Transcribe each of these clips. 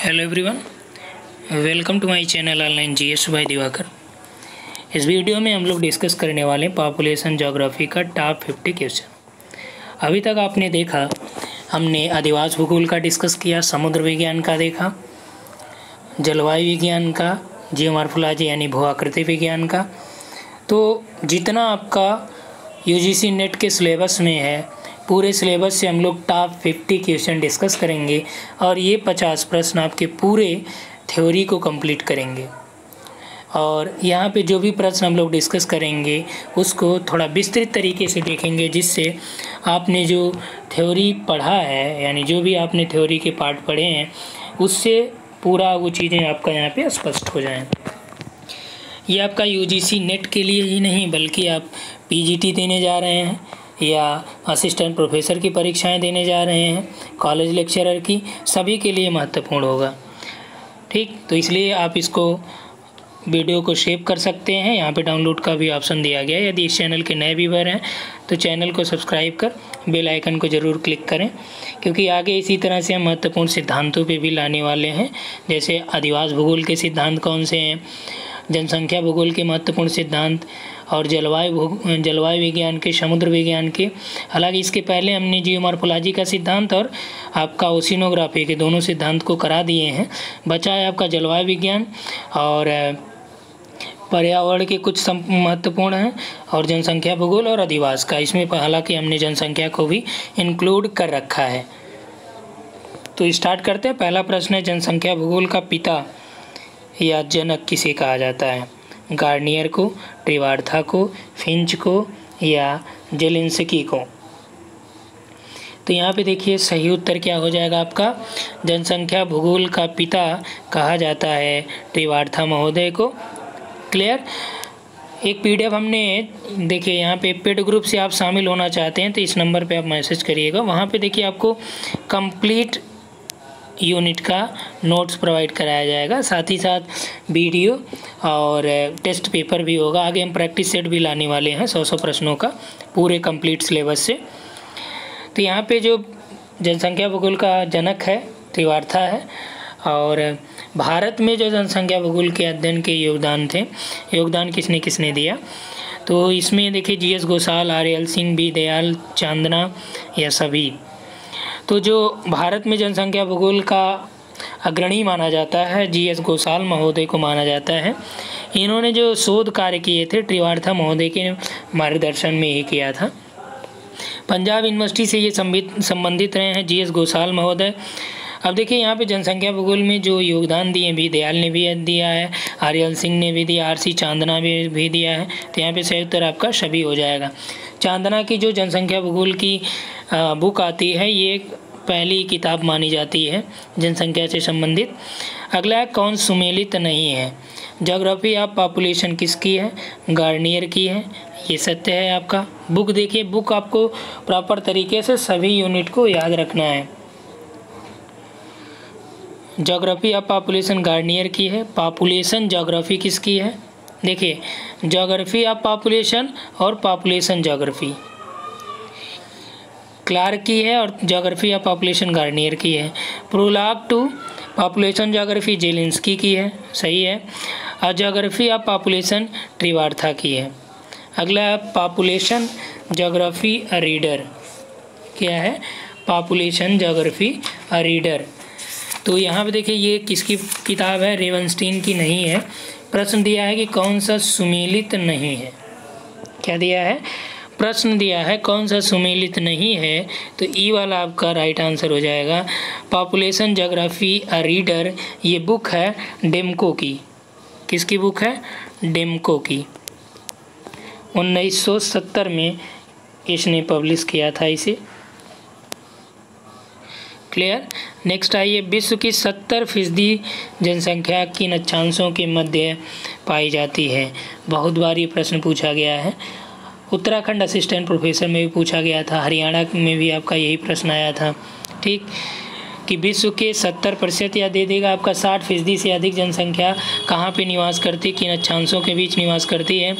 Hello everyone, welcome to my channel online GS by Diwakar. इस video में हम लोग डिस्कस करने वाले पॉपुलेशन ज्योग्राफी का टॉप 50 क्वेश्चन। अभी तक आपने देखा, हमने अधिवास भूगोल का डिस्कस किया, समुद्र विज्ञान का देखा, जलवायु विज्ञान का, जियोमॉर्फोलॉजी यानी भू आकृति विज्ञान का। तो जितना आपका यूजीसी नेट के सिलेबस में है, पूरे सिलेबस से हम लोग टॉप 50 क्वेश्चन डिस्कस करेंगे और ये 50 प्रश्न आपके पूरे थ्योरी को कंप्लीट करेंगे। और यहाँ पे जो भी प्रश्न हम लोग डिस्कस करेंगे उसको थोड़ा विस्तृत तरीके से देखेंगे, जिससे आपने जो थ्योरी पढ़ा है, यानी जो भी आपने थ्योरी के पार्ट पढ़े हैं, उससे पूरा वो चीज़ें आपका यहाँ पे स्पष्ट हो जाएं। ये आपका यूजीसी नेट के लिए ही नहीं, बल्कि आप पीजीटी देने जा रहे हैं या असिस्टेंट प्रोफेसर की परीक्षाएं देने जा रहे हैं, कॉलेज लेक्चरर की, सभी के लिए महत्वपूर्ण होगा। ठीक, तो इसलिए आप इसको वीडियो को सेव कर सकते हैं। यहाँ पे डाउनलोड का भी ऑप्शन दिया गया है। यदि इस चैनल के नए व्यूअर हैं तो चैनल को सब्सक्राइब कर बेल आइकन को ज़रूर क्लिक करें, क्योंकि आगे इसी तरह से हम महत्वपूर्ण सिद्धांतों पे भी लाने वाले हैं। जैसे अधिवास भूगोल के सिद्धांत कौन से हैं, जनसंख्या भूगोल के महत्वपूर्ण सिद्धांत, और जलवायु विज्ञान के, समुद्र विज्ञान के। हालांकि इसके पहले हमने जियोमॉर्फोलॉजी का सिद्धांत और आपका ओशिनोग्राफी के दोनों सिद्धांत को करा दिए हैं। बचा है आपका जलवायु विज्ञान और पर्यावरण के कुछ महत्वपूर्ण हैं, और जनसंख्या भूगोल और अधिवास का। इसमें हालांकि हमने जनसंख्या को भी इंक्लूड कर रखा है। तो स्टार्ट करते हैं। पहला प्रश्न है, जनसंख्या भूगोल का पिता या जनक किसे कहा जाता है? गार्नियर को, ट्रिवार्था को, फिंच को या जेलिंस्की को? तो यहाँ पे देखिए सही उत्तर क्या हो जाएगा आपका, जनसंख्या भूगोल का पिता कहा जाता है ट्रिवार्था महोदय को। क्लियर। एक पीडीएफ हमने, देखिए यहाँ पे पेड ग्रुप से आप शामिल होना चाहते हैं तो इस नंबर पे आप मैसेज करिएगा। वहाँ पे देखिए आपको कंप्लीट यूनिट का नोट्स प्रोवाइड कराया जाएगा, साथ ही साथ वीडियो और टेस्ट पेपर भी होगा। आगे हम प्रैक्टिस सेट भी लाने वाले हैं 100 प्रश्नों का, पूरे कंप्लीट सिलेबस से। तो यहाँ पे जो जनसंख्या भूगोल का जनक है त्रिवार्था है, और भारत में जो जनसंख्या भूगोल के अध्ययन के योगदान किसने किसने दिया? तो इसमें देखिए GS Ghoshal, RL. Singh, B Dayal, Chandna या सभी। तो जो भारत में जनसंख्या भूगोल का अग्रणी माना जाता है, जीएस घोषाल महोदय को माना जाता है। इन्होंने जो शोध कार्य किए थे त्रिवार्था महोदय के मार्गदर्शन में ही किया था। पंजाब यूनिवर्सिटी से ये संबंधित रहे हैं जीएस घोषाल महोदय। अब देखिए यहाँ पे जनसंख्या भूगोल में जो योगदान दिए, बी दयाल ने भी दिया है, आर.एल. सिंह ने भी दिया, आर.सी. चांदना भी दिया है। तो यहाँ पे सही उत्तर आपका सभी हो जाएगा। चांदना की जो जनसंख्या भूगोल की बुक आती है, ये पहली किताब मानी जाती है जनसंख्या से संबंधित। अगला है, कौन सुमेलित नहीं है? ज्योग्राफी ऑफ पॉपुलेशन किसकी है? गार्नियर की है। ये सत्य है आपका। बुक देखिए, बुक आपको प्रॉपर तरीके से सभी यूनिट को याद रखना है। ज्योग्राफी ऑफ पॉपुलेशन गार्नियर की है। पॉपुलेशन ज्योग्राफी किसकी है? देखिए, ज्योग्राफी ऑफ पॉपुलेशन और पॉपुलेशन ज्योग्राफी क्लार्क की है, और ज्योग्राफी ऑफ पॉपुलेशन गार्नियर की है। Prologue to population geography Zelinsky की है, सही है। और ज्योग्राफी ऑफ पॉपुलेशन ट्रिवार्था की है। अगला है पॉपुलेशन ज्योग्राफी अ रीडर। क्या है? Population geography a reader. तो यहाँ पे देखिए ये किसकी किताब है? रेवनस्टीन की नहीं है। प्रश्न दिया है कि कौन सा सुमेलित नहीं है। क्या दिया है? प्रश्न दिया है कौन सा सुमेलित नहीं है, तो ई वाला आपका राइट आंसर हो जाएगा। पॉपुलेशन ज्योग्राफी अ रीडर ये बुक है डेमको की। किसकी बुक है? डेमको की। 1970 में इसने पब्लिश किया था इसे। क्लियर। नेक्स्ट आइए, विश्व की 70% जनसंख्या किन अक्षांशों के मध्य पाई जाती है? बहुत बार ये प्रश्न पूछा गया है। उत्तराखंड असिस्टेंट प्रोफेसर में भी पूछा गया था, हरियाणा में भी आपका यही प्रश्न आया था। ठीक, कि विश्व के 70% या दे देगा आपका 60% से अधिक जनसंख्या कहाँ पे निवास करती है, किन अक्षांशों के बीच निवास करती है।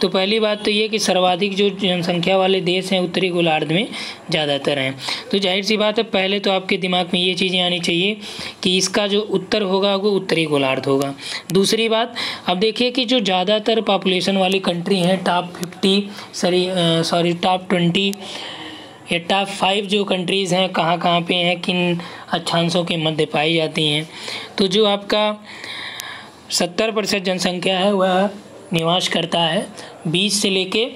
तो पहली बात तो ये कि सर्वाधिक जो जनसंख्या वाले देश हैं उत्तरी गोलार्ध में ज़्यादातर हैं। तो जाहिर सी बात है, पहले तो आपके दिमाग में ये चीज़ें आनी चाहिए कि इसका जो उत्तर होगा वो उत्तरी गोलार्ध होगा। दूसरी बात, अब देखिए कि जो ज़्यादातर पॉपुलेशन वाली कंट्री हैं टॉप 20 या टॉप 5 जो कंट्रीज़ हैं कहाँ कहाँ पे हैं, किन अक्षांशों के मध्य पाई जाती हैं। तो जो आपका 70% जनसंख्या है वह निवास करता है 20 से लेके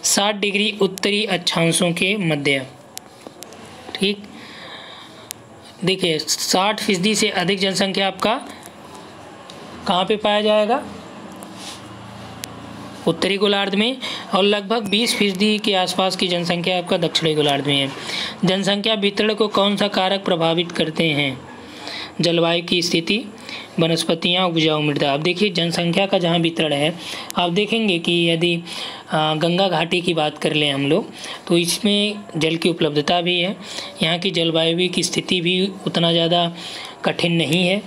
60 डिग्री उत्तरी अक्षांशों के मध्य। ठीक, देखिए 60% से अधिक जनसंख्या आपका कहाँ पे पाया जाएगा, उत्तरी गोलार्ध में, और लगभग 20% के आसपास की जनसंख्या आपका दक्षिणी गोलार्ध में है। जनसंख्या वितरण को कौन सा कारक प्रभावित करते हैं, जलवायु की स्थिति, वनस्पतियाँ, उपजाऊ मृदा। अब देखिए जनसंख्या का जहाँ वितरण है, आप देखेंगे कि यदि गंगा घाटी की बात कर लें हम लोग, तो इसमें जल की उपलब्धता भी है, यहाँ की जलवायु की स्थिति भी उतना ज़्यादा कठिन नहीं है,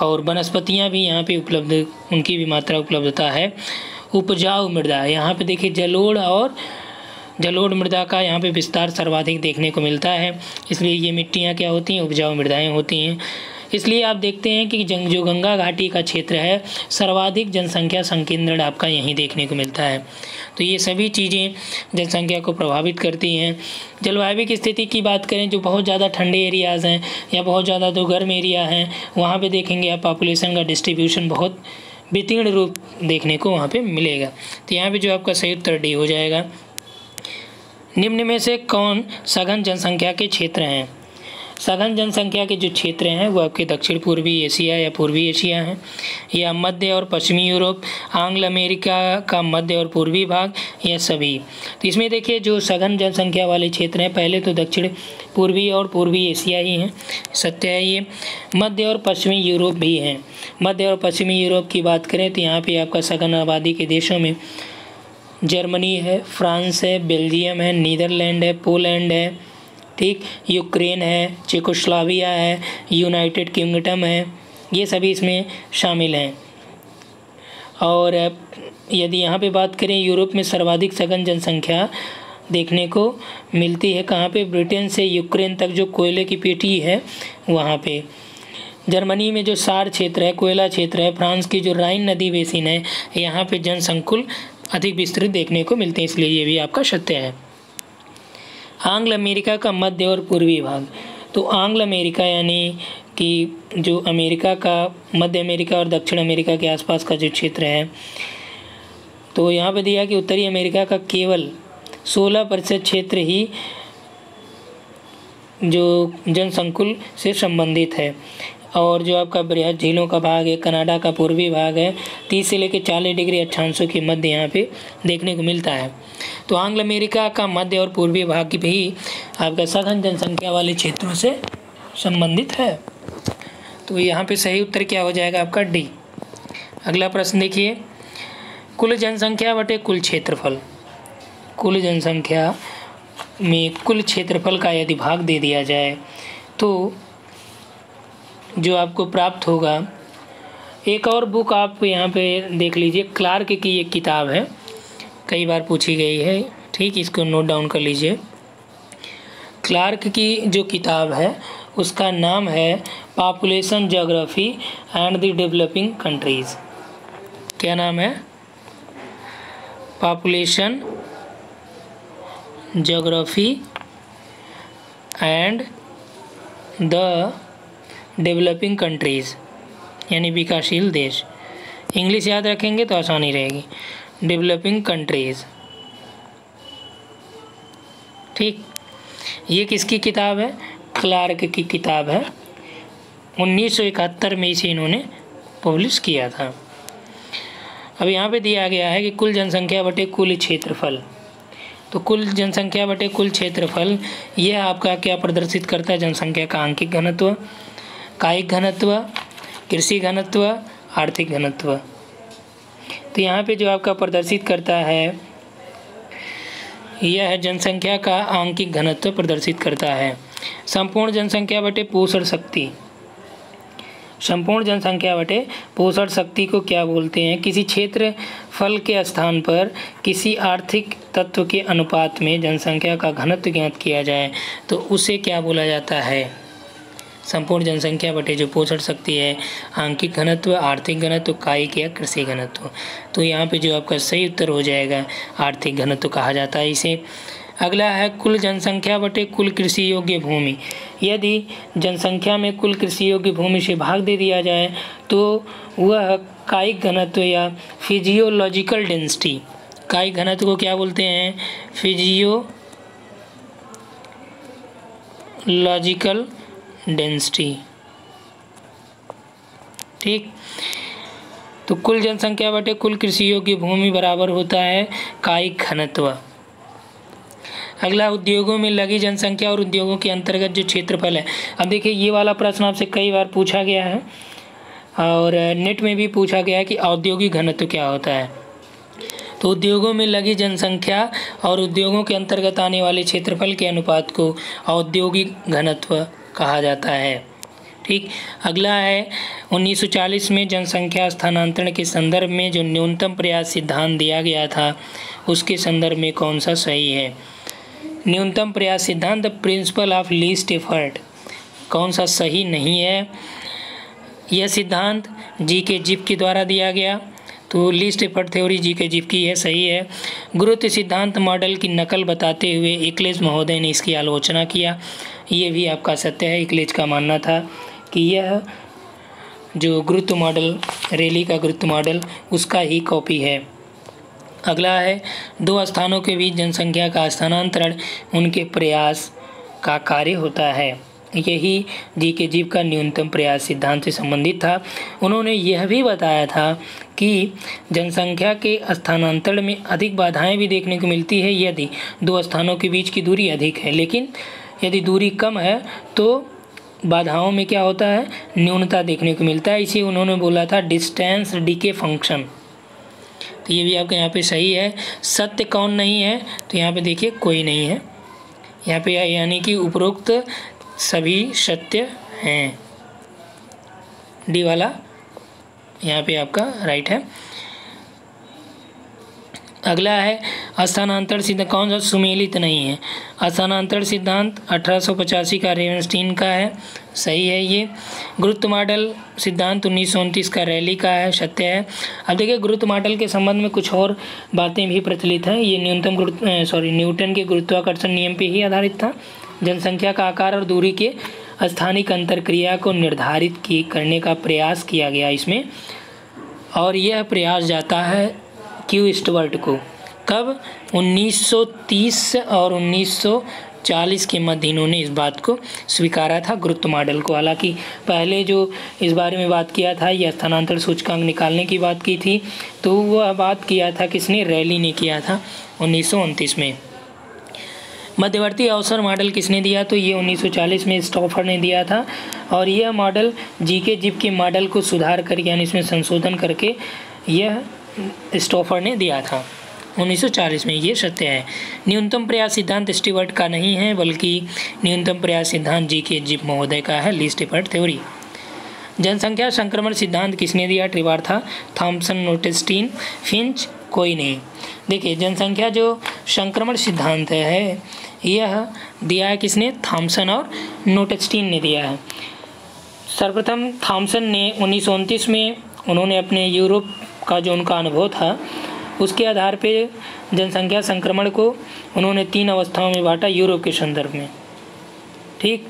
और वनस्पतियाँ भी यहाँ पे उपलब्ध, उनकी भी मात्रा उपलब्धता है। उपजाऊ मृदा, यहाँ पे देखिए जलोढ़ मृदा का यहाँ पे विस्तार सर्वाधिक देखने को मिलता है, इसलिए ये मिट्टियाँ क्या होती हैं, उपजाऊ मृदाएँ होती हैं। इसलिए आप देखते हैं कि जो गंगा घाटी का क्षेत्र है सर्वाधिक जनसंख्या संकेंद्रण आपका यहीं देखने को मिलता है। तो ये सभी चीज़ें जनसंख्या को प्रभावित करती हैं। जलवायु की स्थिति की बात करें, जो बहुत ज़्यादा ठंडे एरियाज़ हैं या बहुत ज़्यादा जो गर्म एरिया हैं, वहाँ पे देखेंगे आप पॉपुलेशन का डिस्ट्रीब्यूशन बहुत वितीर्ण रूप देखने को वहाँ पे मिलेगा। तो यहाँ पे जो आपका सही उत्तर डी हो जाएगा। निम्न में से कौन सघन जनसंख्या के क्षेत्र हैं। सघन जनसंख्या के जो क्षेत्र हैं वो आपके दक्षिण पूर्वी एशिया या पूर्वी एशिया हैं, या मध्य और पश्चिमी यूरोप, आंग्ल अमेरिका का मध्य और पूर्वी भाग, या सभी। तो इसमें देखिए जो सघन जनसंख्या वाले क्षेत्र हैं, पहले तो दक्षिण पूर्वी और पूर्वी एशिया ही हैं, सत्य है ये। मध्य और पश्चिमी यूरोप भी हैं। मध्य और पश्चिमी यूरोप की बात करें तो यहाँ पे आपका सघन आबादी के देशों में जर्मनी है, फ्रांस है, बेल्जियम है, नीदरलैंड है, पोलैंड है, ठीक, यूक्रेन है, चेकोस्लोवाकिया है, यूनाइटेड किंगडम है, ये सभी इसमें शामिल हैं। और यदि यहाँ पे बात करें, यूरोप में सर्वाधिक सघन जनसंख्या देखने को मिलती है कहाँ पे, ब्रिटेन से यूक्रेन तक जो कोयले की पेटी है वहाँ पे। जर्मनी में जो सार क्षेत्र है, कोयला क्षेत्र है, फ्रांस की जो राइन नदी बेसिन है, यहाँ पे जनसंकुल अधिक विस्तृत देखने को मिलते हैं, इसलिए ये भी आपका सत्य है। आंग्ल अमेरिका का मध्य और पूर्वी भाग, तो आंग्ल अमेरिका यानी कि जो अमेरिका का मध्य अमेरिका और दक्षिण अमेरिका के आसपास का जो क्षेत्र है, तो यहाँ पे दिया कि उत्तरी अमेरिका का केवल 16% क्षेत्र ही जो जनसंकुल से संबंधित है, और जो आपका बृहद झीलों का भाग है, कनाडा का पूर्वी भाग है, 30 से लेकर 40 डिग्री अक्षांशों के मध्य यहाँ पे देखने को मिलता है। तो आंग्ल अमेरिका का मध्य और पूर्वी भाग भी आपका सघन जनसंख्या वाले क्षेत्रों से संबंधित है। तो यहाँ पे सही उत्तर क्या हो जाएगा आपका डी। अगला प्रश्न देखिए, कुल जनसंख्या बटे कुल क्षेत्रफल। कुल जनसंख्या में कुल क्षेत्रफल का यदि भाग दे दिया जाए तो जो आपको प्राप्त होगा, एक और बुक आप यहाँ पे देख लीजिए, क्लार्क की एक किताब है, कई बार पूछी गई है, ठीक, इसको नोट डाउन कर लीजिए। क्लार्क की जो किताब है उसका नाम है population geography and the developing countries. क्या नाम है? Population geography and the developing countries, यानी विकासशील देश। इंग्लिश याद रखेंगे तो आसानी रहेगी। डेवलपिंग कंट्रीज़, ठीक। ये किसकी किताब है? क्लार्क की किताब है। 1971 में इसे इन्होंने पब्लिश किया था। अब यहाँ पे दिया गया है कि कुल जनसंख्या बटे कुल क्षेत्रफल। तो कुल जनसंख्या बटे कुल क्षेत्रफल यह आपका क्या प्रदर्शित करता है? जनसंख्या का आंकिक घनत्व, कायिक घनत्व, कृषि घनत्व, आर्थिक घनत्व। तो यहाँ पे जो आपका प्रदर्शित करता है यह है जनसंख्या का आंकिक घनत्व प्रदर्शित करता है। संपूर्ण जनसंख्या बटे पोषण शक्ति। संपूर्ण जनसंख्या बटे पोषण शक्ति को क्या बोलते हैं? किसी क्षेत्रफल के स्थान पर किसी आर्थिक तत्व के अनुपात में जनसंख्या का घनत्व ज्ञात किया जाए तो उसे क्या बोला जाता है? संपूर्ण जनसंख्या बटे जो पोषण शक्ति है, आंकिक घनत्व, आर्थिक घनत्व, कायिक या कृषि घनत्व। तो यहाँ पे जो आपका सही उत्तर हो जाएगा आर्थिक घनत्व कहा जाता है इसे। अगला है कुल जनसंख्या बटे कुल कृषि योग्य भूमि। यदि जनसंख्या में कुल कृषि योग्य भूमि से भाग दे दिया जाए तो वह कायिक घनत्व या फिजियोलॉजिकल डेंसिटी, कायिक घनत्व को क्या बोलते हैं? Physiological density. ठीक, तो कुल जनसंख्या बटे कुल कृषि योग्य भूमि बराबर होता है कायिक घनत्व। अगला उद्योगों में लगी जनसंख्या और उद्योगों के अंतर्गत जो क्षेत्रफल है। अब देखिए ये वाला प्रश्न आपसे कई बार पूछा गया है और नेट में भी पूछा गया है कि औद्योगिक घनत्व क्या होता है। तो उद्योगों में लगी जनसंख्या और उद्योगों के अंतर्गत आने वाले क्षेत्रफल के अनुपात को औद्योगिक घनत्व कहा जाता है। ठीक, अगला है 1940 में जनसंख्या स्थानांतरण के संदर्भ में जो न्यूनतम प्रयास सिद्धांत दिया गया था उसके संदर्भ में कौन सा सही है? न्यूनतम प्रयास सिद्धांत, the principle of least effort, कौन सा सही नहीं है? यह सिद्धांत जी.के. जिप के द्वारा दिया गया, तो least effort theory GK. Zip की है, सही है। गुरुत्व सिद्धांत मॉडल की नकल बताते हुए इक्लेज महोदय ने इसकी आलोचना किया, ये भी आपका सत्य है। इक्लेज का मानना था कि यह जो गुरुत्व मॉडल, रेली का गुरुत्व मॉडल, उसका ही कॉपी है। अगला है दो स्थानों के बीच जनसंख्या का स्थानांतरण उनके प्रयास का कार्य होता है। यही जी.के. जिप का न्यूनतम प्रयास सिद्धांत से संबंधित था। उन्होंने यह भी बताया था कि जनसंख्या के स्थानांतरण में अधिक बाधाएं भी देखने को मिलती है यदि दो स्थानों के बीच की दूरी अधिक है, लेकिन यदि दूरी कम है तो बाधाओं में क्या होता है? न्यूनता देखने को मिलता है। इसे उन्होंने बोला था डिस्टेंस डीके फंक्शन। तो ये भी आपके यहाँ पे सही है। सत्य कौन नहीं है? तो यहाँ पे देखिए कोई नहीं है यहाँ पे, यानी कि उपरोक्त सभी सत्य हैं। डी वाला यहाँ पे आपका राइट है। अगला है स्थानांतरण सिद्धांत, कौन सा सुमेलित नहीं है? स्थानांतरण सिद्धांत 1885 का रेवनस्टीन का है, सही है ये। गुरुत्व मॉडल सिद्धांत 1929 का रैली का है, सत्य है। अब देखिए गुरुत्व मॉडल के संबंध में कुछ और बातें भी प्रचलित हैं। ये न्यूटन के गुरुत्वाकर्षण नियम पे ही आधारित था। जनसंख्या का आकार और दूरी के स्थानिक अंतरक्रिया को निर्धारित करने का प्रयास किया गया इसमें, और यह प्रयास जाता है क्यू स्टुअर्ट को। कब? 1930 और 1940 के मध्य इन्होंने इस बात को स्वीकारा था, गुरुत्व मॉडल को। हालांकि पहले जो इस बारे में बात किया था, यह स्थानांतरण सूचकांक निकालने की बात की थी, तो वह बात किया था किसने? रैली ने किया था 1929 में। मध्यवर्ती अवसर मॉडल किसने दिया? तो ये 1940 में स्टॉफर ने दिया था, और यह मॉडल जी.के. जिप के मॉडल को सुधार कर, यानी इसमें संशोधन करके यह स्टॉफर ने दिया था 1940 में, ये सत्य है। न्यूनतम प्रयास सिद्धांत स्टीवर्ट का नहीं है, बल्कि न्यूनतम प्रयास सिद्धांत जी.के. जिप महोदय का है, लीस्ट एफर्ट थ्योरी। जनसंख्या संक्रमण सिद्धांत किसने दिया? ट्रिवार्था, थॉमसन, नोटेस्टीन, फिंच, कोई नहीं। देखिए जनसंख्या जो संक्रमण सिद्धांत है यह दिया है किसने? थॉमसन और नोटेस्टीन ने दिया है। सर्वप्रथम थॉमसन ने 1929 में उन्होंने अपने यूरोप का जो उनका अनुभव था उसके आधार पे जनसंख्या संक्रमण को उन्होंने 3 अवस्थाओं में बांटा यूरोप के संदर्भ में, ठीक।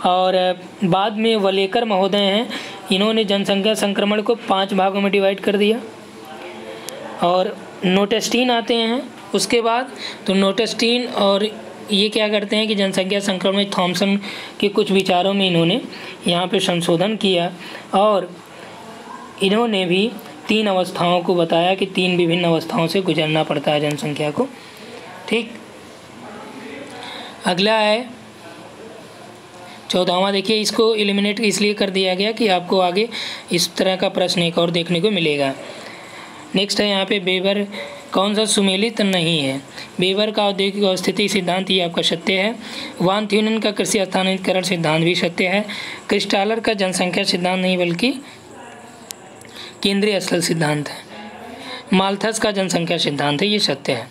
और बाद में वलेकर महोदय हैं, इन्होंने जनसंख्या संक्रमण को 5 भागों में डिवाइड कर दिया। और नोटेस्टीन आते हैं उसके बाद, तो नोटेस्टीन और ये क्या करते हैं कि जनसंख्या संक्रमण में थॉमसन के कुछ विचारों में इन्होंने यहाँ पे संशोधन किया, और इन्होंने भी 3 अवस्थाओं को बताया कि 3 विभिन्न अवस्थाओं से गुजरना पड़ता है जनसंख्या को, ठीक। अगला है 14वां, देखिए इसको एलिमिनेट इसलिए कर दिया गया कि आपको आगे इस तरह का प्रश्न एक और देखने को मिलेगा। नेक्स्ट है यहाँ पे वेबर कौन सा सुमेलित नहीं है? वेबर का औद्योगिक अवस्थिति सिद्धांत ये आपका सत्य है। वान थ्यूनेन का कृषि स्थानीयकरण सिद्धांत भी सत्य है। क्रिस्टालर का जनसंख्या सिद्धांत नहीं बल्कि केंद्रीय असल सिद्धांत है। माल्थस का जनसंख्या सिद्धांत है, ये सत्य है।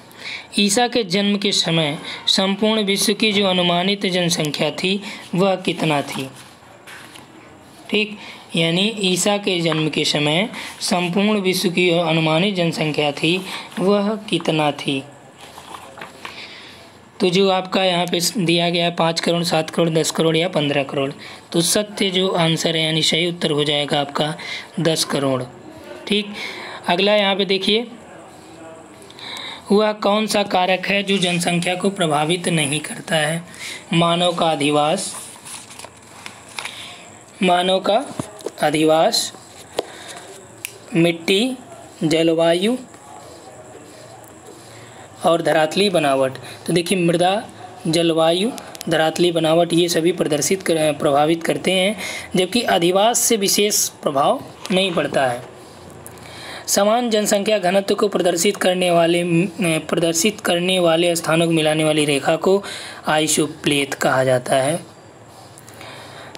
ईसा के जन्म के समय संपूर्ण विश्व की जो अनुमानित जनसंख्या थी वह कितना थी? ठीक, यानी ईसा के जन्म के समय संपूर्ण विश्व की अनुमानित जनसंख्या थी वह कितना थी? तो जो आपका यहाँ पे दिया गया है 5 करोड़, 7 करोड़, 10 करोड़ या 15 करोड़, तो सत्य जो आंसर है यानी सही उत्तर हो जाएगा आपका 10 करोड़। ठीक, अगला यहाँ पे देखिए, वह कौन सा कारक है जो जनसंख्या को प्रभावित नहीं करता है? मानव का अधिवास, मानव का अधिवास, मिट्टी, जलवायु और धरातली बनावट। तो देखिए मृदा, जलवायु, धरातली बनावट ये सभी प्रभावित करते हैं, जबकि अधिवास से विशेष प्रभाव नहीं पड़ता है। समान जनसंख्या घनत्व को प्रदर्शित करने वाले स्थानों को मिलाने वाली रेखा को आइसोप्लेथ कहा जाता है।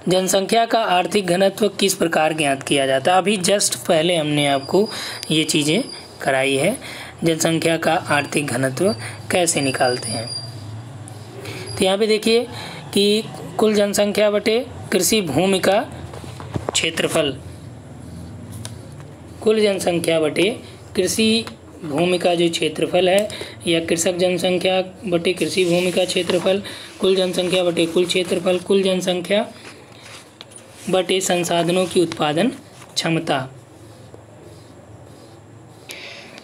जनसंख्या का आर्थिक घनत्व किस प्रकार ज्ञात किया जाता है? अभी जस्ट पहले हमने आपको ये चीज़ें कराई है, जनसंख्या का आर्थिक घनत्व कैसे निकालते हैं। तो यहाँ पे देखिए कि कुल जनसंख्या बटे कृषि भूमि का क्षेत्रफल, कुल जनसंख्या बटे कृषि भूमि का जो क्षेत्रफल है, या कृषक जनसंख्या बटे कृषि भूमि का क्षेत्रफल, कुल जनसंख्या बटे कुल क्षेत्रफल, कुल जनसंख्या बटे संसाधनों की उत्पादन क्षमता।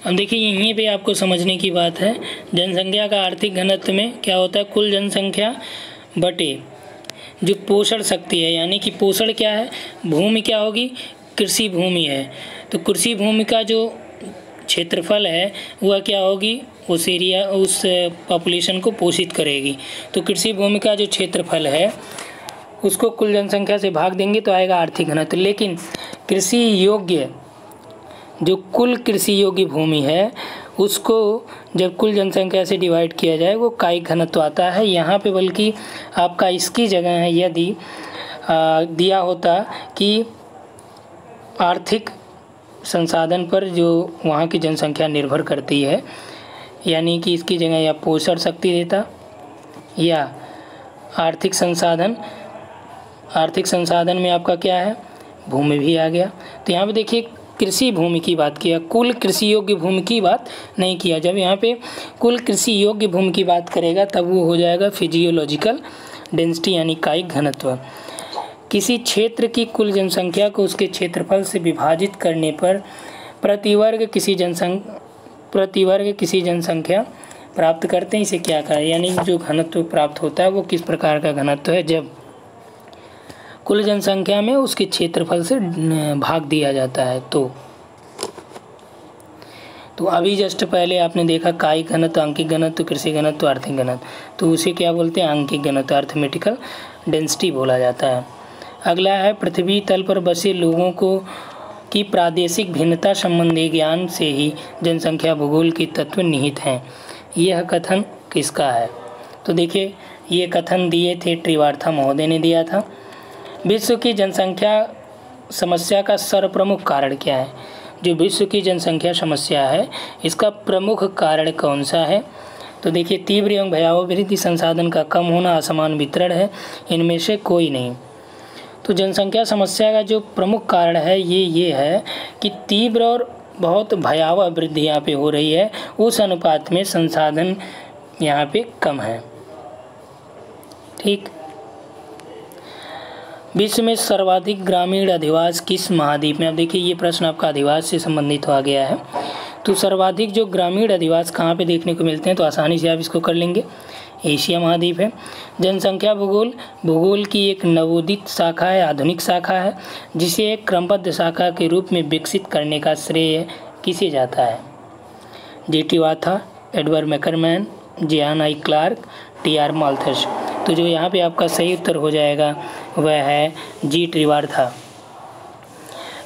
अब देखिए यहीं पे आपको समझने की बात है, जनसंख्या का आर्थिक घनत्व में क्या होता है? कुल जनसंख्या बटे जो पोषण शक्ति है, यानी कि पोषण क्या है? भूमि क्या होगी? कृषि भूमि है, तो कृषि भूमि का जो क्षेत्रफल है वह क्या होगी? उस एरिया, उस पॉपुलेशन को पोषित करेगी। तो कृषि भूमि का जो क्षेत्रफल है उसको कुल जनसंख्या से भाग देंगे तो आएगा आर्थिक घनत्व। लेकिन कृषि योग्य, जो कुल कृषि योग्य भूमि है उसको जब कुल जनसंख्या से डिवाइड किया जाए वो कायिक घनत्व आता है। यहाँ पे बल्कि आपका इसकी जगह है यदि दिया होता कि आर्थिक संसाधन पर जो वहाँ की जनसंख्या निर्भर करती है, यानी कि इसकी जगह या पोषण शक्ति देता या आर्थिक संसाधन। आर्थिक संसाधन में आपका क्या है? भूमि भी आ गया। तो यहाँ पे देखिए कृषि भूमि की बात किया, कुल कृषि योग्य भूमि की बात नहीं किया। जब यहाँ पे कुल कृषि योग्य भूमि की बात करेगा तब वो हो जाएगा फिजियोलॉजिकल डेंसिटी यानी कायिक घनत्व। किसी क्षेत्र की कुल जनसंख्या को उसके क्षेत्रफल से विभाजित करने पर प्रतिवर्ग किसी जनसंख्या प्राप्त करते हैं, इसे क्या कहा? यानी जो घनत्व प्राप्त होता है वो किस प्रकार का घनत्व है? जब कुल जनसंख्या में उसके क्षेत्रफल से भाग दिया जाता है। तो अभी जस्ट पहले आपने देखा कायिक घनत्व, अंकिक घनत्व, कृषि घनत्व, आर्थिक घनत्व, तो उसे क्या बोलते हैं? अंकिक घनत्व, अर्थमेटिकल डेंसिटी बोला जाता है। अगला है पृथ्वी तल पर बसे लोगों की प्रादेशिक भिन्नता संबंधी ज्ञान से ही जनसंख्या भूगोल के तत्व निहित हैं। यह कथन किसका है? तो देखिए ये कथन दिए थे त्रिवार्था महोदय ने दिया था। विश्व की जनसंख्या समस्या का सर्वप्रमुख कारण क्या है? जो विश्व की जनसंख्या समस्या है इसका प्रमुख कारण कौन सा है? तो देखिए तीव्र एवं भयावह वृद्धि, संसाधन का कम होना, असमान वितरण है, इनमें से कोई नहीं। तो जनसंख्या समस्या का जो प्रमुख कारण है ये है कि तीव्र और बहुत भयावह वृद्धि यहाँ पे हो रही है, उस अनुपात में संसाधन यहाँ पे कम है। ठीक, विश्व में सर्वाधिक ग्रामीण अधिवास किस महाद्वीप में? अब देखिए ये प्रश्न आपका अधिवास से संबंधित हो गया है। तो सर्वाधिक जो ग्रामीण अधिवास कहाँ पे देखने को मिलते हैं, तो आसानी से आप इसको कर लेंगे, एशिया महाद्वीप है। जनसंख्या भूगोल की एक नवोदित शाखा है, आधुनिक शाखा है, जिसे एक क्रमबद्ध शाखा के रूप में विकसित करने का श्रेय किसे जाता है? जी.टी. वाथा, एडवर्ड मैकरमैन, जियान आई क्लार्क, टी.आर. माल्थस। तो जो यहाँ पे आपका सही उत्तर हो जाएगा वह है जी.टी. वाथा।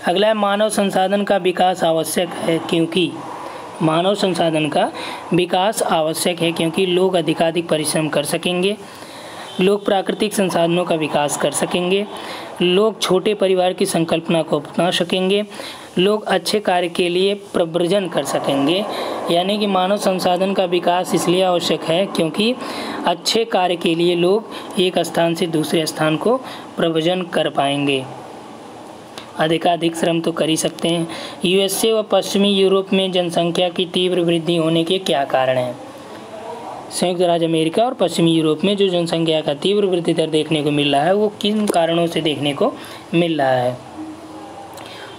अगला है मानव संसाधन का विकास आवश्यक है क्योंकि मानव संसाधन का विकास आवश्यक है क्योंकि लोग अधिकाधिक परिश्रम कर सकेंगे, लोग प्राकृतिक संसाधनों का विकास कर सकेंगे, लोग छोटे परिवार की संकल्पना को अपना सकेंगे, लोग अच्छे कार्य के लिए प्रव्रजन कर सकेंगे। यानी कि मानव संसाधन का विकास इसलिए आवश्यक है क्योंकि अच्छे कार्य के लिए लोग एक स्थान से दूसरे स्थान को प्रव्रजन कर पाएंगे। अधिकाधिक श्रम तो कर ही सकते हैं। यूएसए व पश्चिमी यूरोप में जनसंख्या की तीव्र वृद्धि होने के क्या कारण हैं? संयुक्त राज्य अमेरिका और पश्चिमी यूरोप में जो जनसंख्या का तीव्र वृद्धि दर देखने को मिल रहा है वो किन कारणों से देखने को मिल रहा है?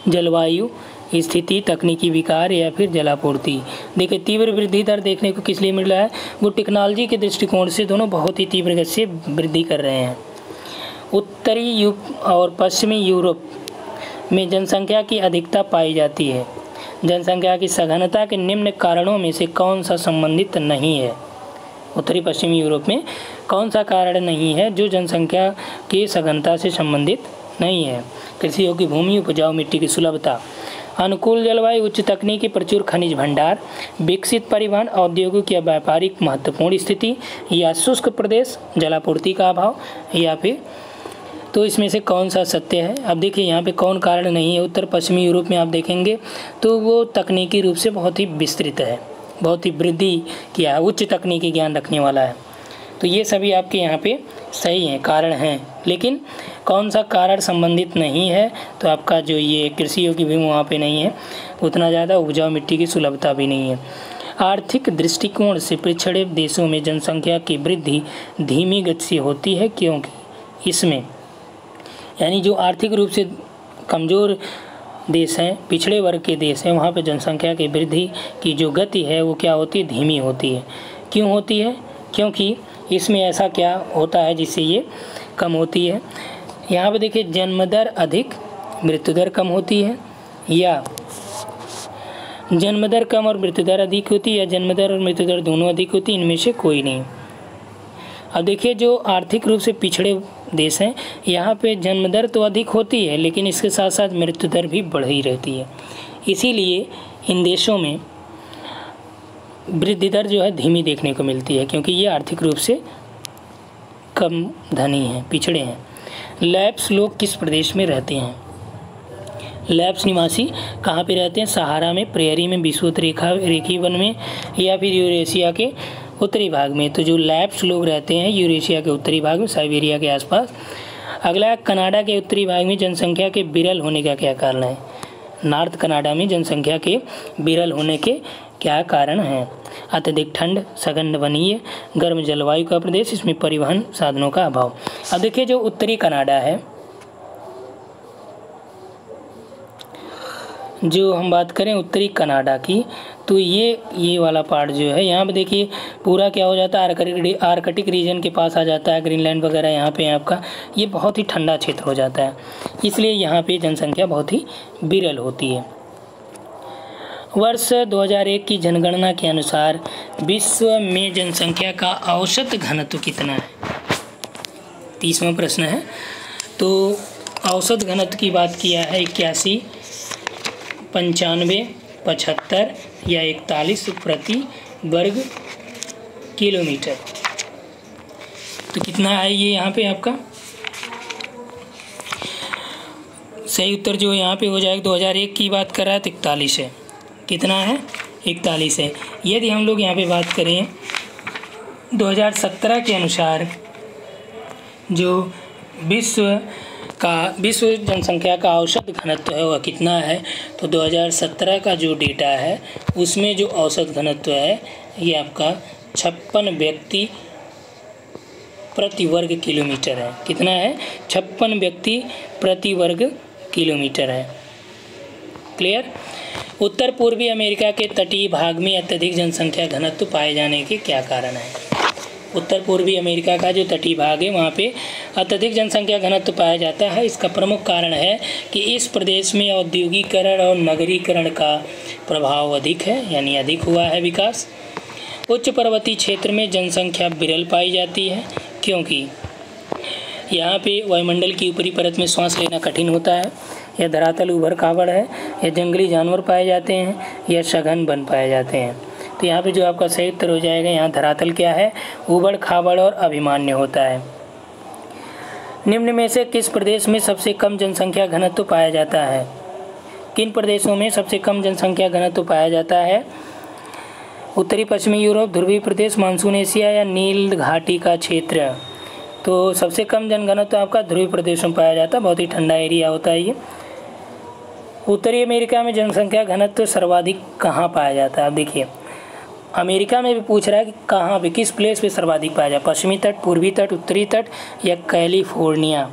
जलवायु स्थिति, तकनीकी विकार या फिर जलापूर्ति। देखिए तीव्र वृद्धि दर देखने को किस लिए मिल रहा है? वो टेक्नोलॉजी के दृष्टिकोण से दोनों बहुत ही तीव्र गति से वृद्धि कर रहे हैं। उत्तरी और पश्चिमी यूरोप में जनसंख्या की अधिकता पाई जाती है। जनसंख्या की सघनता के निम्न कारणों में से कौन सा संबंधित नहीं है? उत्तरी पश्चिमी यूरोप में कौन सा कारण नहीं है जो जनसंख्या की सघनता से संबंधित नहीं है? कृषि योग्य भूमि, उपजाऊ मिट्टी की सुलभता, अनुकूल जलवायु, उच्च तकनीकी, प्रचुर खनिज भंडार, विकसित परिवहन, औद्योगिक या व्यापारिक महत्वपूर्ण स्थिति, या शुष्क प्रदेश, जलापूर्ति का अभाव, या फिर तो इसमें से कौन सा सत्य है? अब देखिए यहाँ पे कौन कारण नहीं है। उत्तर पश्चिमी यूरोप में आप देखेंगे तो वो तकनीकी रूप से बहुत ही विस्तृत है, बहुत ही वृद्धि किया है, उच्च तकनीकी ज्ञान रखने वाला है। तो ये सभी आपके यहाँ पे सही हैं, कारण हैं। लेकिन कौन सा कारण संबंधित नहीं है? तो आपका जो ये कृषि योग्य भूमि वहाँ पे नहीं है उतना ज़्यादा, उपजाऊ मिट्टी की सुलभता भी नहीं है। आर्थिक दृष्टिकोण से पिछड़े देशों में जनसंख्या की वृद्धि धीमी गति से होती है क्योंकि इसमें, यानी जो आर्थिक रूप से कमज़ोर देश हैं, पिछड़े वर्ग के देश हैं, वहाँ पे जनसंख्या की वृद्धि की जो गति है वो क्या होती है? धीमी होती है। क्यों होती है? क्योंकि इसमें ऐसा क्या होता है जिससे ये कम होती है? यहाँ पे देखिए जन्म दर अधिक, मृत्यु दर कम होती है, या जन्म दर कम और मृत्यु दर अधिक होती है, या जन्म दर और मृत्यु दर दोनों अधिक होती है, इनमें से कोई नहीं। अब देखिए जो आर्थिक रूप से पिछड़े देश हैं यहाँ पे जन्म दर तो अधिक होती है लेकिन इसके साथ साथ मृत्यु दर भी बढ़ ही रहती है। इसीलिए इन देशों में वृद्धि दर जो है धीमी देखने को मिलती है क्योंकि ये आर्थिक रूप से कम धनी हैं, पिछड़े हैं। लैप्स लोग किस प्रदेश में रहते हैं? लैप्स निवासी कहाँ पे रहते हैं? सहारा में, प्रेयरी में, विषुवत रेखीय वन में, या फिर यूरेशिया के उत्तरी भाग में। तो जो लैप्स लोग रहते हैं यूरेशिया के उत्तरी भाग में, साइबेरिया के आसपास। अगला, कनाडा के उत्तरी भाग में जनसंख्या के विरल होने का क्या कारण है? नॉर्थ कनाडा में जनसंख्या के विरल होने के क्या कारण हैं? अत्यधिक ठंड, सघन वनीय, गर्म जलवायु का प्रदेश, इसमें परिवहन साधनों का अभाव। अब देखिए जो उत्तरी कनाडा है, जो हम बात करें उत्तरी कनाडा की, तो ये वाला पार्ट जो है यहाँ पे देखिए पूरा क्या हो जाता है? आर्कटिक रीजन के पास आ जाता है, ग्रीनलैंड वगैरह यहाँ पे आपका ये बहुत ही ठंडा क्षेत्र हो जाता है, इसलिए यहाँ पे जनसंख्या बहुत ही विरल होती है। वर्ष 2001 की जनगणना के अनुसार विश्व में जनसंख्या का औसत घनत्व कितना है? 30वां प्रश्न है। तो औसत घनत्व की बात किया है 81, 95, 75 या 41 प्रति वर्ग किलोमीटर। तो कितना है ये यहाँ पे आपका? सही उत्तर जो यहाँ पे हो जाएगा 2001 की बात कर रहा है तो 41 है। कितना है? 41 है। यदि हम लोग यहाँ पे बात करें 2017 के अनुसार जो विश्व जनसंख्या का औसत घनत्व है वह कितना है? तो 2017 का जो डेटा है उसमें जो औसत घनत्व है ये आपका 56 व्यक्ति प्रति वर्ग किलोमीटर है। कितना है? 56 व्यक्ति प्रति वर्ग किलोमीटर है। क्लियर? उत्तर पूर्वी अमेरिका के तटीय भाग में अत्यधिक जनसंख्या घनत्व पाए जाने के क्या कारण है? उत्तर पूर्वी अमेरिका का जो तटीय भाग है वहाँ पे अत्यधिक जनसंख्या घनत्व पाया जाता है। इसका प्रमुख कारण है कि इस प्रदेश में औद्योगिकरण और नगरीकरण का प्रभाव अधिक है, यानी अधिक हुआ है विकास। उच्च पर्वतीय क्षेत्र में जनसंख्या विरल पाई जाती है क्योंकि यहाँ पे वायुमंडल की ऊपरी परत में सांस लेना कठिन होता है। या धरातल ऊबड़ खाबड़ है, या जंगली जानवर पाए जाते हैं, या सघन वन पाए जाते हैं। तो यहाँ पे जो आपका सही उत्तर हो जाएगा, यहाँ धरातल क्या है, ऊबड़ खाबड़ और अभिमान्य होता है। निम्न में से किस प्रदेश में सबसे कम जनसंख्या घनत्व पाया जाता है? किन प्रदेशों में सबसे कम जनसंख्या घनत्व पाया जाता है? उत्तरी पश्चिमी यूरोप, ध्रुवीय प्रदेश, मानसून एशिया या नील घाटी का क्षेत्र? तो सबसे कम जनघनत्व आपका ध्रुवीय प्रदेश में पाया जाता है, बहुत ही ठंडा एरिया होता है ये। उत्तरी अमेरिका में जनसंख्या घनत्व सर्वाधिक कहाँ पाया जाता है? अब देखिए, अमेरिका में भी पूछ रहा है कि कहाँ पे, किस प्लेस पे सर्वाधिक पाया जाए, पश्चिमी तट, पूर्वी तट, उत्तरी तट या कैलिफोर्निया?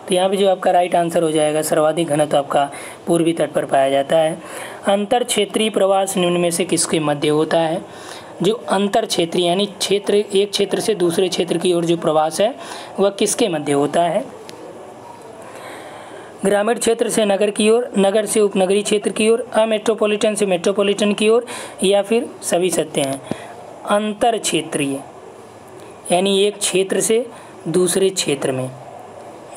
तो यहाँ पे जो आपका राइट आंसर हो जाएगा, सर्वाधिक घनत्व आपका पूर्वी तट पर पाया जाता है। अंतर क्षेत्रीय प्रवास निम्न में से किसके मध्य होता है? जो अंतर क्षेत्रीय यानी क्षेत्र, एक क्षेत्र से दूसरे क्षेत्र की ओर जो प्रवास है वह किसके मध्य होता है? ग्रामीण क्षेत्र से नगर की ओर, नगर से उपनगरीय क्षेत्र की ओर, अमेट्रोपॉलिटन से मेट्रोपॉलिटन की ओर, या फिर सभी सत्य हैं। अंतर क्षेत्रीय यानी एक क्षेत्र से दूसरे क्षेत्र में,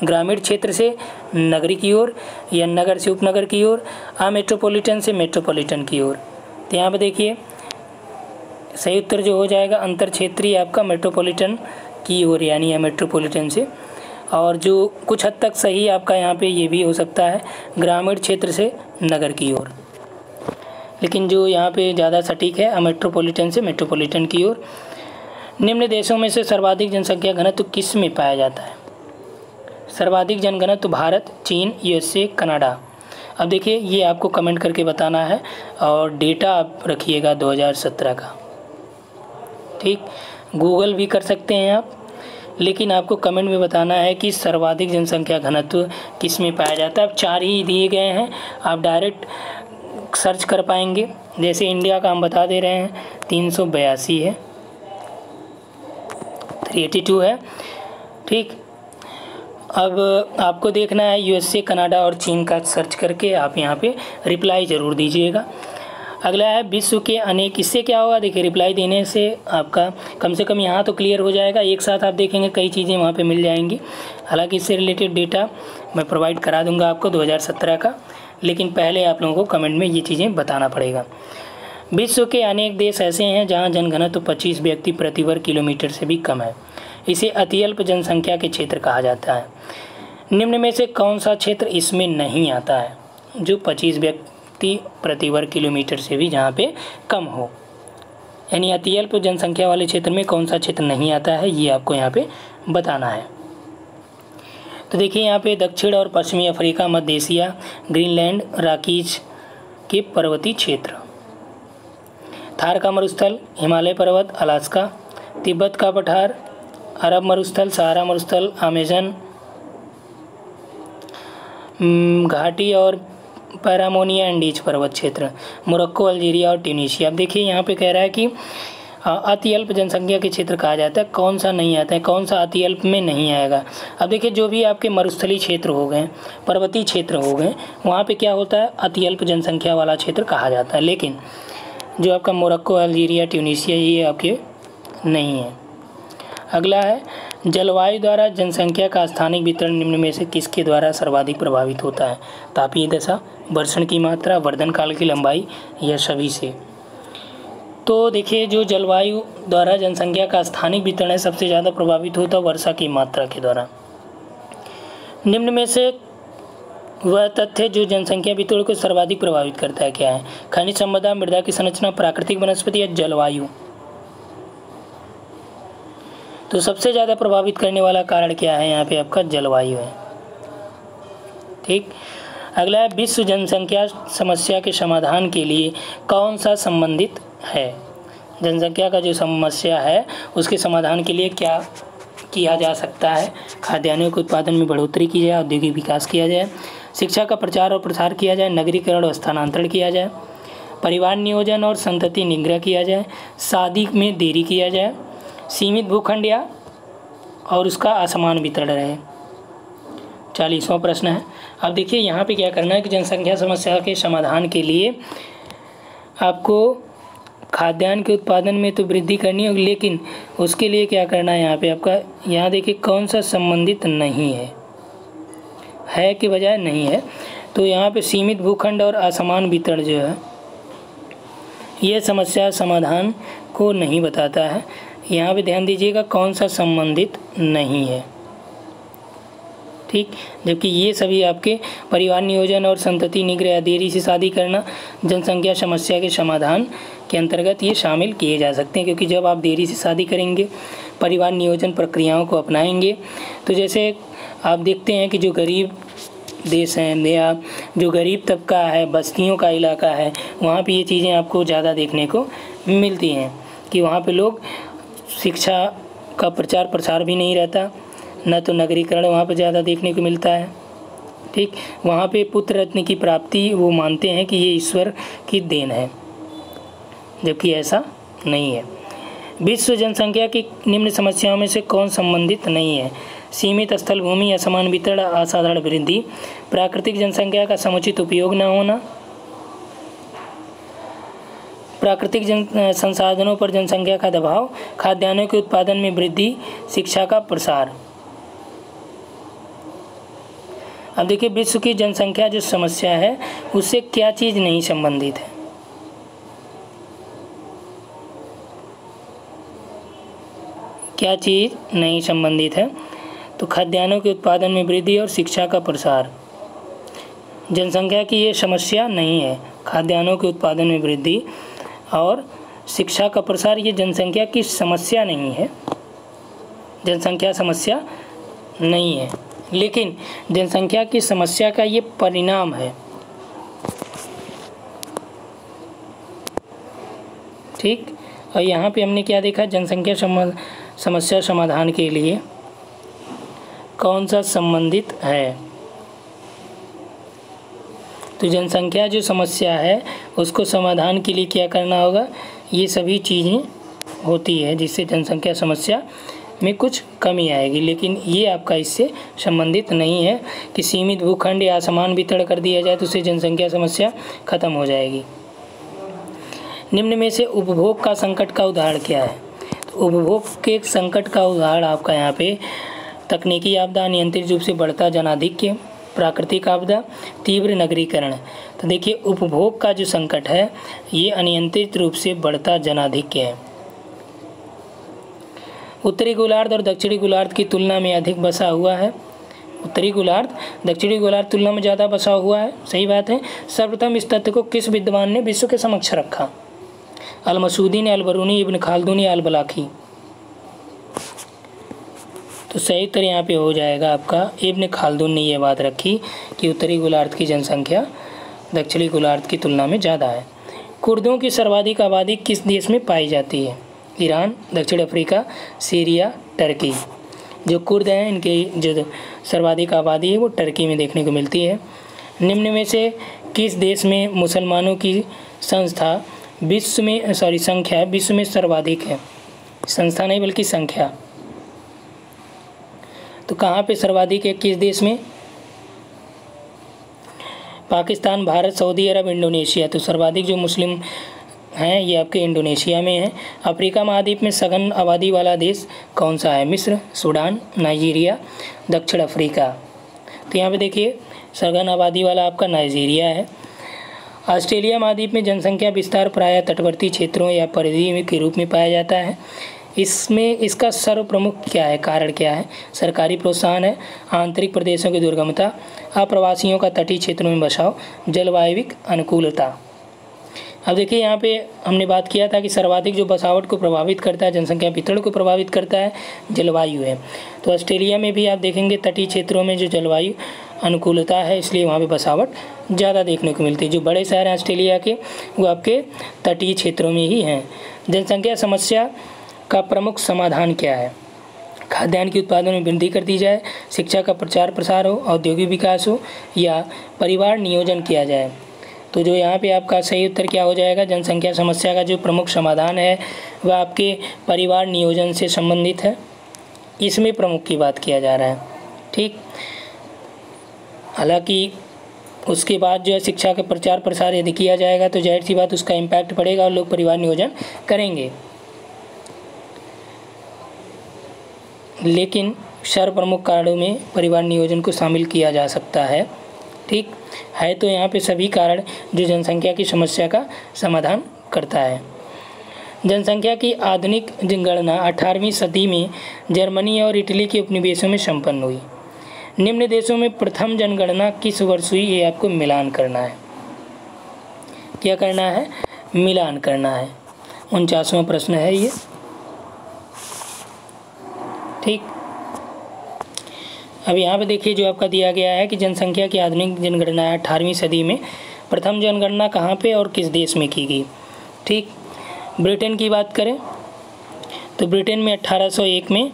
ग्रामीण क्षेत्र से नगरी की ओर या नगर से उपनगर की ओर, अमेट्रोपॉलिटन से मेट्रोपॉलिटन की ओर। तो यहाँ पर देखिए सही उत्तर जो हो जाएगा अंतर क्षेत्रीय आपका मेट्रोपॉलिटन की ओर यानी मेट्रोपॉलिटन से। और जो कुछ हद तक सही आपका यहाँ पे ये भी हो सकता है ग्रामीण क्षेत्र से नगर की ओर, लेकिन जो यहाँ पे ज़्यादा सटीक है मेट्रोपॉलिटन से मेट्रोपॉलिटन की ओर। निम्न देशों में से सर्वाधिक जनसंख्या घनत्व किस में पाया जाता है? सर्वाधिक जनघनत्व भारत, चीन, यूएसए, कनाडा। अब देखिए ये आपको कमेंट करके बताना है और डेटा आप रखिएगा 2017 का, ठीक। गूगल भी कर सकते हैं आप, लेकिन आपको कमेंट में बताना है कि सर्वाधिक जनसंख्या घनत्व किस में पाया जाता है। अब 4 ही दिए गए हैं, आप डायरेक्ट सर्च कर पाएंगे। जैसे इंडिया का हम बता दे रहे हैं 382 है, 382 है, ठीक। अब आपको देखना है यूएसए, कनाडा और चीन का सर्च करके आप यहाँ पे रिप्लाई ज़रूर दीजिएगा। अगला है विश्व के अनेक, इससे क्या होगा देखिए रिप्लाई देने से आपका कम से कम यहाँ तो क्लियर हो जाएगा, एक साथ आप देखेंगे कई चीज़ें वहाँ पे मिल जाएंगी। हालांकि इससे रिलेटेड डेटा मैं प्रोवाइड करा दूँगा आपको 2017 का, लेकिन पहले आप लोगों को कमेंट में ये चीज़ें बताना पड़ेगा। विश्व के अनेक देश ऐसे हैं जहाँ जनघनत्व 25 व्यक्ति प्रति वर्ग किलोमीटर से भी कम है, इसे अत्यल्प जनसंख्या के क्षेत्र कहा जाता है। निम्न में से कौन सा क्षेत्र इसमें नहीं आता है? जो 25 व्यक्ति प्रति वर्ग किलोमीटर से भी जहाँ पे कम हो, यानी अत्यल्प जनसंख्या वाले क्षेत्र में कौन सा क्षेत्र नहीं आता है, ये आपको यहाँ पे बताना है। तो देखिए यहाँ पे दक्षिण और पश्चिमी अफ्रीका, मध्य एशिया, ग्रीनलैंड, रॉकीज के पर्वतीय क्षेत्र, थार का मरुस्थल, हिमालय पर्वत, अलास्का, तिब्बत का पठार, अरब मरुस्थल, सहारा मरुस्थल, अमेजन घाटी और पैरामोनिया एंडीज पर्वत क्षेत्र, मोरक्को, अल्जीरिया और ट्यूनीशिया। अब देखिए यहाँ पे कह रहा है कि अत्यल्प जनसंख्या के क्षेत्र कहा जाता है, कौन सा नहीं आता है, कौन सा अत्यल्प में नहीं आएगा। अब देखिए जो भी आपके मरुस्थलीय क्षेत्र हो गए, पर्वतीय क्षेत्र हो गए, वहाँ पे क्या होता है अत्यल्प जनसंख्या वाला क्षेत्र कहा जाता है, लेकिन जो आपका मोरक्को, अल्जीरिया, ट्यूनीशिया ये आपके नहीं है। अगला है जलवायु द्वारा जनसंख्या का स्थानिक वितरण निम्न में से किसके द्वारा सर्वाधिक प्रभावित होता है? तापीय दशा, वर्षण की मात्रा, वर्धन काल की लंबाई या सभी से? तो देखिए जो जलवायु द्वारा जनसंख्या का स्थानिक वितरण है सबसे ज़्यादा प्रभावित होता है वर्षा की मात्रा के द्वारा। निम्न में से वह तथ्य जो जनसंख्या वितरण को सर्वाधिक प्रभावित करता है क्या है? खनिज संपदा, मृदा की संरचना, प्राकृतिक वनस्पति या जलवायु? तो सबसे ज़्यादा प्रभावित करने वाला कारण क्या है? यहाँ पे आपका जलवायु है, ठीक। अगला है विश्व जनसंख्या समस्या के समाधान के लिए कौन सा संबंधित है? जनसंख्या का जो समस्या है उसके समाधान के लिए क्या किया जा सकता है? खाद्यान्नों के उत्पादन में बढ़ोतरी की जाए, औद्योगिक विकास किया जाए, शिक्षा का प्रचार और प्रसार किया जाए, नगरीकरण और स्थानांतरण किया जाए, परिवार नियोजन और संतति निग्रह किया जाए, शादी में देरी किया जाए, सीमित भूखंड या और उसका असमान वितरण रहे। 40वां प्रश्न है। अब देखिए यहाँ पे क्या करना है कि जनसंख्या समस्या के समाधान के लिए आपको खाद्यान्न के उत्पादन में तो वृद्धि करनी होगी, लेकिन उसके लिए क्या करना है यहाँ पे आपका, यहाँ देखिए कौन सा संबंधित नहीं है, है कि बजाय नहीं है। तो यहाँ पे सीमित भूखंड और असमान वितरण जो है ये समस्या समाधान को नहीं बताता है। यहाँ पे ध्यान दीजिएगा कौन सा संबंधित नहीं है, ठीक। जबकि ये सभी आपके परिवार नियोजन और संतति निग्रह या देरी से शादी करना जनसंख्या समस्या के समाधान के अंतर्गत ये शामिल किए जा सकते हैं। क्योंकि जब आप देरी से शादी करेंगे, परिवार नियोजन प्रक्रियाओं को अपनाएंगे, तो जैसे आप देखते हैं कि जो गरीब देश हैं या जो गरीब तबका है, बस्तियों का इलाका है, वहाँ पे ये चीज़ें आपको ज़्यादा देखने को मिलती हैं कि वहाँ पे लोग शिक्षा का प्रचार प्रसार भी नहीं रहता, न तो नगरीकरण वहाँ पे ज़्यादा देखने को मिलता है, ठीक। वहाँ पे पुत्र रत्न की प्राप्ति वो मानते हैं कि ये ईश्वर की देन है, जबकि ऐसा नहीं है। विश्व जनसंख्या की निम्न समस्याओं में से कौन संबंधित नहीं है? सीमित स्थल भूमि, असमान वितरण, असाधारण वृद्धि, प्राकृतिक जनसंख्या का समुचित उपयोग न होना, प्राकृतिक संसाधनों पर जनसंख्या का दबाव, खाद्यान्नों के उत्पादन में वृद्धि, शिक्षा का प्रसार। अब देखिए विश्व की जनसंख्या जो समस्या है उससे क्या चीज़ नहीं संबंधित है? क्या चीज़ नहीं संबंधित है? तो खाद्यान्नों के उत्पादन में वृद्धि और शिक्षा का प्रसार। जनसंख्या की ये समस्या नहीं है, खाद्यान्नों के उत्पादन में वृद्धि और शिक्षा का प्रसार ये जनसंख्या की समस्या नहीं है, जनसंख्या समस्या नहीं है, लेकिन जनसंख्या की समस्या का ये परिणाम है, ठीक। और यहाँ पे हमने क्या देखा? जनसंख्या समस्या समाधान के लिए कौन सा संबंधित है? तो जनसंख्या जो समस्या है उसको समाधान के लिए क्या करना होगा? ये सभी चीज़ें होती है जिससे जनसंख्या समस्या में कुछ कमी आएगी, लेकिन ये आपका इससे संबंधित नहीं है कि सीमित भूखंड या असमान वितरण कर दिया जाए तो उससे जनसंख्या समस्या खत्म हो जाएगी। निम्न में से उपभोग का संकट का उदाहरण क्या है? तो उपभोग के संकट का उदाहरण आपका यहाँ पे तकनीकी आपदा, अनियंत्रित रूप से बढ़ता जनाधिक्य, प्राकृतिक आपदा, तीव्र नगरीकरण। तो देखिए उपभोग का जो संकट है ये अनियंत्रित रूप से बढ़ता जनाधिक्य है। उत्तरी गोलार्ध और दक्षिणी गोलार्ध की तुलना में अधिक बसा हुआ है। उत्तरी गोलार्ध दक्षिणी गोलार्ध तुलना में ज़्यादा बसा हुआ है, सही बात है। सर्वप्रथम इस तथ्य को किस विद्वान ने विश्व के समक्ष रखा? अल मसूदी ने, अल बरूनी, इब्न खालदून या अल बलाखी? तो सही उत्तर यहाँ पे हो जाएगा आपका इब्न खालदून ने ये बात रखी कि उत्तरी गोलार्ध की जनसंख्या दक्षिणी गोलार्ध की तुलना में ज़्यादा है। कुर्दों की सर्वाधिक आबादी किस देश में पाई जाती है? ईरान, दक्षिण अफ्रीका, सीरिया, टर्की। जो कुर्द हैं इनकी जो सर्वाधिक आबादी है वो टर्की में देखने को मिलती है। निम्न में से किस देश में मुसलमानों की संख्या विश्व में सर्वाधिक है? संख्या नहीं बल्कि संख्या। तो कहाँ पे सर्वाधिक है, किस देश में? पाकिस्तान, भारत, सऊदी अरब, इंडोनेशिया। तो सर्वाधिक जो मुस्लिम हैं ये आपके इंडोनेशिया में है। अफ्रीका महाद्वीप में सघन आबादी वाला देश कौन सा है? मिस्र, सूडान, नाइजीरिया, दक्षिण अफ्रीका। तो यहाँ पे देखिए सघन आबादी वाला आपका नाइजीरिया है। ऑस्ट्रेलिया महाद्वीप में जनसंख्या विस्तार प्रायः तटवर्ती क्षेत्रों या परिधि के रूप में पाया जाता है। इसमें इसका सर्व प्रमुख क्या है, कारण क्या है? सरकारी प्रोत्साहन है, आंतरिक प्रदेशों की दुर्गमता, अप्रवासियों का तटीय क्षेत्रों में बसाव, जलवायविक अनुकूलता। अब देखिए यहाँ पे हमने बात किया था कि सर्वाधिक जो बसावट को प्रभावित करता है, जनसंख्या वितरण को प्रभावित करता है, जलवायु है। तो ऑस्ट्रेलिया में भी आप देखेंगे तटीय क्षेत्रों में जो जलवायु अनुकूलता है इसलिए वहाँ पे बसावट ज़्यादा देखने को मिलती है। जो बड़े शहर हैं ऑस्ट्रेलिया के वो आपके तटीय क्षेत्रों में ही हैं। जनसंख्या समस्या का प्रमुख समाधान क्या है? खाद्यान्न के उत्पादन में वृद्धि कर दी जाए, शिक्षा का प्रचार प्रसार हो, औद्योगिक विकास हो या परिवार नियोजन किया जाए। तो जो यहाँ पे आपका सही उत्तर क्या हो जाएगा? जनसंख्या समस्या का जो प्रमुख समाधान है वह आपके परिवार नियोजन से संबंधित है, इसमें प्रमुख की बात किया जा रहा है, ठीक। हालांकि उसके बाद जो है शिक्षा का प्रचार प्रसार यदि किया जाएगा तो जाहिर सी बात उसका इम्पैक्ट पड़ेगा और लोग परिवार नियोजन करेंगे। लेकिन सर्वप्रमुख कारणों में परिवार नियोजन को शामिल किया जा सकता है। ठीक है, तो यहाँ पे सभी कारण जो जनसंख्या की समस्या का समाधान करता है। जनसंख्या की आधुनिक जनगणना 18वीं सदी में जर्मनी और इटली के उपनिवेशों में संपन्न हुई। निम्न देशों में प्रथम जनगणना किस वर्ष हुई, ये आपको मिलान करना है। क्या करना है? मिलान करना है। 49वां प्रश्न है ये। ठीक, अब यहाँ पे देखिए जो आपका दिया गया है कि जनसंख्या की आधुनिक जनगणना 18वीं सदी में प्रथम जनगणना कहाँ पे और किस देश में की गई। ठीक, ब्रिटेन की बात करें तो ब्रिटेन में 1801 में,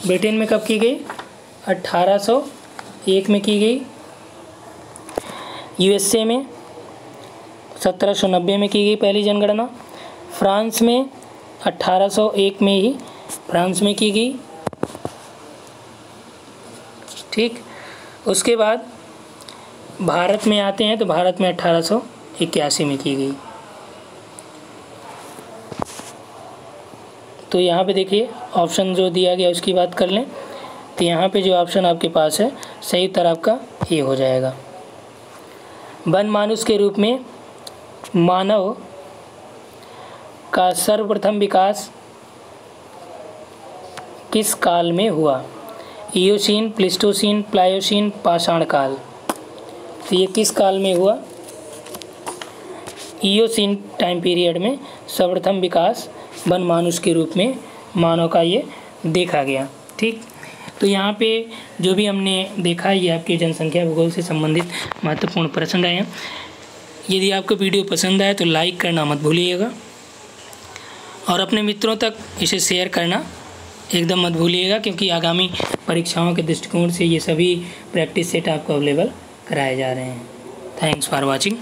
ब्रिटेन में कब की गई? 1801 में की गई। यूएसए में 1790 में की गई पहली जनगणना। फ्रांस में 1801 में ही फ्रांस में की गई। ठीक, उसके बाद भारत में आते हैं तो भारत में 1881 में की गई। तो यहाँ पे देखिए ऑप्शन जो दिया गया उसकी बात कर लें तो यहाँ पे जो ऑप्शन आपके पास है सही उत्तर आपका ये हो जाएगा। वन मानुष के रूप में मानव का सर्वप्रथम विकास किस काल में हुआ? इयोसीन, प्लिस्टोसीन, प्लायोसीन, पाषाण काल। तो ये किस काल में हुआ? इयोसीन टाइम पीरियड में सर्वप्रथम विकास वन मानुष के रूप में मानव का ये देखा गया। ठीक, तो यहाँ पे जो भी हमने देखा ये आपके जनसंख्या भूगोल से संबंधित महत्वपूर्ण प्रश्न रहे हैं। यदि आपको वीडियो पसंद आए तो लाइक करना मत भूलिएगा और अपने मित्रों तक इसे शेयर करना एकदम मत भूलिएगा, क्योंकि आगामी परीक्षाओं के दृष्टिकोण से ये सभी प्रैक्टिस सेट आपको अवेलेबल कराए जा रहे हैं। Thanks for watching.